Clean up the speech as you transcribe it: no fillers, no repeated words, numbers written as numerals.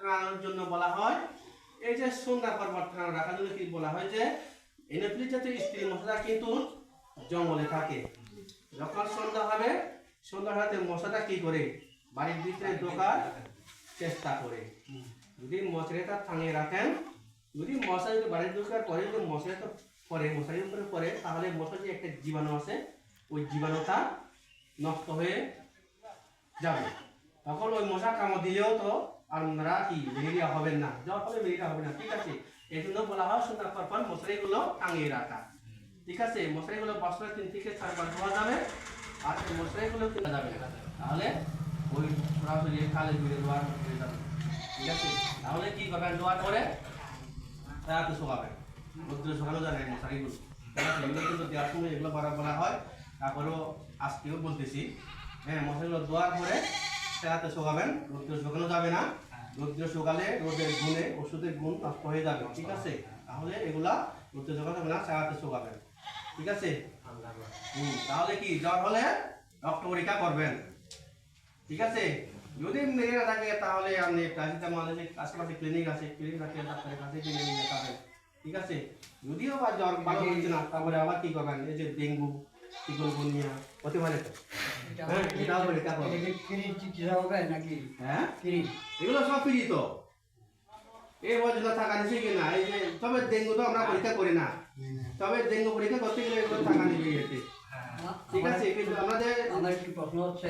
টাঙানোর জন্য বলা হয়, এই যে সন্ধ্যার পর টাঙানো রাখার জন্য কি বলা হয় যে এনোফিলিস জাতীয় স্ত্রী মশাটা কিন্তু জঙ্গলে থাকে। যখন সন্ধ্যা হবে, সন্ধ্যার হাতে মশাটা কি করে বাড়ির ভিতরে ঢোকার চেষ্টা করে। যদি মশারিটা টাঙিয়ে রাখেন, যদি মশারি বাড়ির ঢোকার পরে যদি মশারিটা পরে মশারির উপরে পড়ে, তাহলে মশার যে একটা জীবাণু আছে ওই জীবাণুটা নষ্ট হয়ে যাবে। তখন ওই মশা কামড় দিলেও তো আপনারা কি ম্যালেরিয়া হবেন না, জ্বর হলে ম্যালেরিয়া হবে না। ঠিক আছে, এই জন্য বলা হয় সন্ধ্যার পর মশারিগুলো টাঙিয়ে রাখা। ঠিক আছে, মশারিগুলো বছরে 3 থেকে 4 বার ধোয়া যাবে, আর মশারিগুলো কেনা যাবে না, তাহলে ওই সরাসরি খালে ঘুরে ধোয়া হয়ে যাবে। ঠিক আছে, তাহলে কি করবেন, ধোয়ার পরে রাতে শোকাবেন, রোদ্রে শোকানো যায় না মশারিগুলো। ঠিক আছে, এগুলো কিন্তু দেওয়ার সময় এগুলো বলা হয়, তারপরেও আজকেও বলতেছি। হ্যাঁ, মশারিগুলো ধোয়ার পরে রাতে শোকাবেন, রোদ্রে শোকানো যাবে না। রোদ্রে শোকালে রোদের গুণে ওষুধের গুণ নষ্ট হয়ে যাবে। ঠিক আছে, তাহলে এগুলা রোদ্রে শোকানো যাবে না, রাতে শোকাবেন। ঠিক আছে, তাহলে কি জ্বর হলে রক্ত পরীক্ষা করবেন। ঠিক আছে, যদি ম্যালেরিয়া থাকে তাহলে আপনি প্যারাসিটামল আছে, আশেপাশে ক্লিনিক আছে, ক্লিনিক থাকে ডাক্তারের কাছে কিনে নিয়ে যাবেন। ঠিক আছে, যদিও বা জ্বর ভালো হচ্ছে না, তারপরে আবার কি করবেন, এই যে ডেঙ্গু, চিকুনগুনিয়া হতে পারে তো। হ্যাঁ, এটাও পরীক্ষা করবেন। হ্যাঁ, এগুলো সব ফ্রি তো। এই বছর টাকা নিচ্ছে কিনা, এই যে তবে ডেঙ্গু তো আমরা পরীক্ষা করি না, তবে ডেঙ্গু পরীক্ষা করতে গেলে এগুলো টাকা নিবে। ঠিক আছে, কিন্তু আমাদের আমার কি প্রশ্ন হচ্ছে